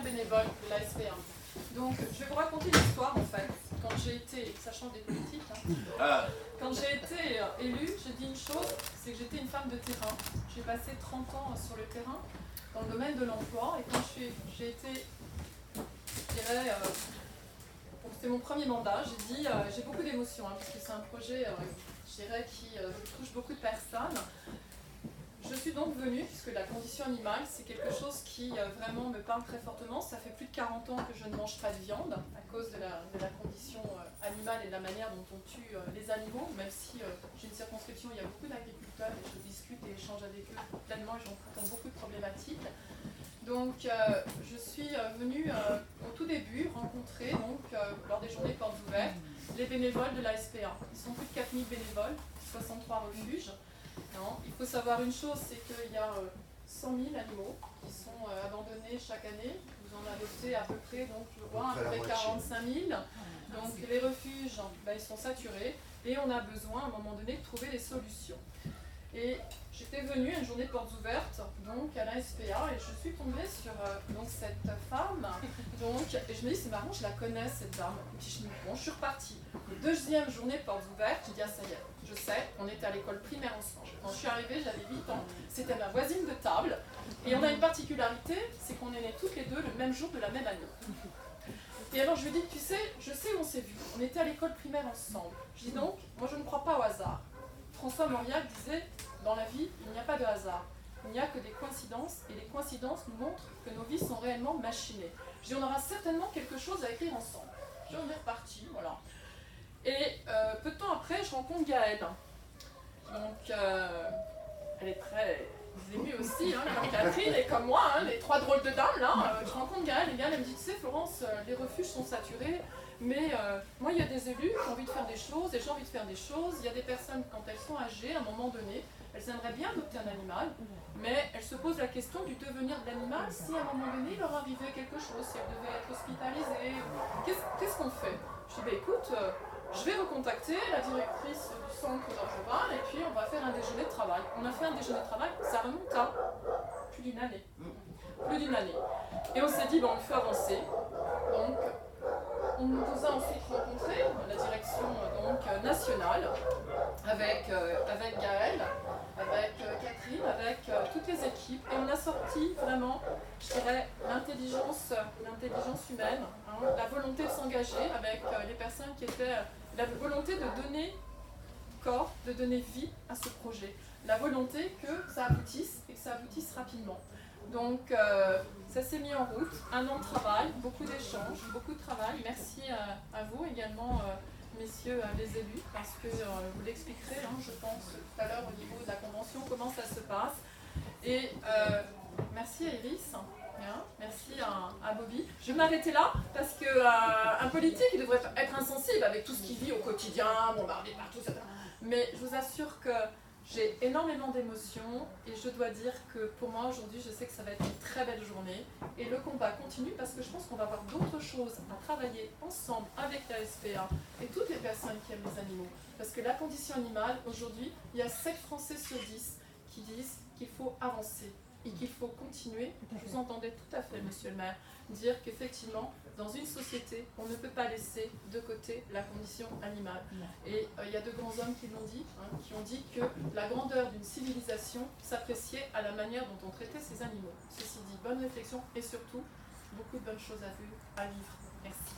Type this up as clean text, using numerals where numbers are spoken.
bénévole de la SPA. Donc, je vais vous raconter l'histoire en fait. Quand j'ai été, sachant des politiques, quand j'ai été élue, j'ai dit une chose, c'est que j'étais une femme de terrain. J'ai passé 30 ans sur le terrain, dans le domaine de l'emploi, et quand j'ai été, je dirais, c'était mon premier mandat, j'ai dit, j'ai beaucoup d'émotions, parce que c'est un projet, je dirais, qui touche beaucoup de personnes. Je suis donc venue, puisque la condition animale, c'est quelque chose qui vraiment me parle très fortement. Ça fait plus de 40 ans que je ne mange pas de viande, à cause de la condition animale et de la manière dont on tue les animaux, même si j'ai une circonscription, il y a beaucoup d'agriculteurs, et je discute et échange avec eux pleinement, et j'entends beaucoup de problématiques. Donc, je suis venue au tout début rencontrer, donc, lors des journées portes ouvertes, les bénévoles de la SPA. Ils sont plus de 4000 bénévoles, 63 refuges. Non, il faut savoir une chose, c'est qu'il y a 100 000 animaux qui sont abandonnés chaque année. Vous en adoptez à peu près, donc je vois, à peu près 45 000. Donc les refuges, ben, ils sont saturés et on a besoin à un moment donné de trouver des solutions. Et j'étais venue à une journée de portes ouvertes, donc à la SPA, et je suis tombée sur donc, cette femme. Donc, et je me dis, c'est marrant, je la connais cette dame. Et puis je me dis, bon, je suis repartie. Deuxième journée de portes ouvertes, je dis, ah ça y est, je sais, on était à l'école primaire ensemble. Quand je suis arrivée, j'avais 8 ans, c'était ma voisine de table. Et on a une particularité, c'est qu'on est nés toutes les deux le même jour de la même année. Et alors je lui dis, tu sais, je sais où on s'est vus, on était à l'école primaire ensemble. Je dis donc, moi je ne crois pas au hasard. François Mauriac disait, dans la vie, il n'y a pas de hasard. Il n'y a que des coïncidences, et les coïncidences nous montrent que nos vies sont réellement machinées. Je dis, on aura certainement quelque chose à écrire ensemble. Puis on est reparti, voilà. Et peu de temps après, je rencontre Gaëlle. Donc, elle est très émue aussi, hein, comme Catherine et comme moi, hein, les trois drôles de dames, là. Je rencontre Gaëlle, et Gaëlle, elle me dit, tu sais, Florence, les refuges sont saturés, mais moi, il y a des élus qui ont envie de faire des choses, et j'ai envie de faire des choses. Il y a des personnes, quand elles sont âgées, à un moment donné, elles aimeraient bien adopter un animal, mais elles se posent la question du devenir de l'animal si à un moment donné, il leur arrivait quelque chose, si elles devaient être hospitalisées. Qu'est-ce qu'on fait? Je dis, bah, écoute, je vais recontacter la directrice du centre d'Orgeval et puis on va faire un déjeuner de travail. On a fait un déjeuner de travail, ça remonte à plus d'une année. Plus d'une année. Et on s'est dit, bon, il faut avancer. Donc, on nous a ensuite rencontrés, la direction donc, nationale, avec Gaëlle, avec Catherine, avec toutes les équipes. Et on a sorti vraiment, je dirais, l'intelligence humaine, hein, la volonté de s'engager avec les personnes qui étaient... la volonté de donner corps, de donner vie à ce projet. La volonté que ça aboutisse et que ça aboutisse rapidement. Donc, ça s'est mis en route, un an de travail, beaucoup d'échanges, beaucoup de travail. Merci à vous également, messieurs les élus, parce que vous l'expliquerez, hein, je pense, tout à l'heure au niveau de la convention, comment ça se passe. Et merci à Iris, hein, merci à Bobby. Je vais m'arrêter là, parce qu'un politique, il devrait être insensible avec tout ce qu'il vit au quotidien, bombardé partout, etc. Mais je vous assure que j'ai énormément d'émotions et je dois dire que pour moi aujourd'hui je sais que ça va être une très belle journée et le combat continue parce que je pense qu'on va avoir d'autres choses à travailler ensemble avec la SPA et toutes les personnes qui aiment les animaux. Parce que la condition animale, aujourd'hui, il y a 7 Français sur 10 qui disent qu'il faut avancer et qu'il faut continuer. Je vous entendais tout à fait, monsieur le maire, dire qu'effectivement, dans une société, on ne peut pas laisser de côté la condition animale. Et il y a de grands hommes qui l'ont dit, hein, qui ont dit que la grandeur d'une civilisation s'appréciait à la manière dont on traitait ces animaux. Ceci dit, bonne réflexion et surtout, beaucoup de bonnes choses à vivre. Merci.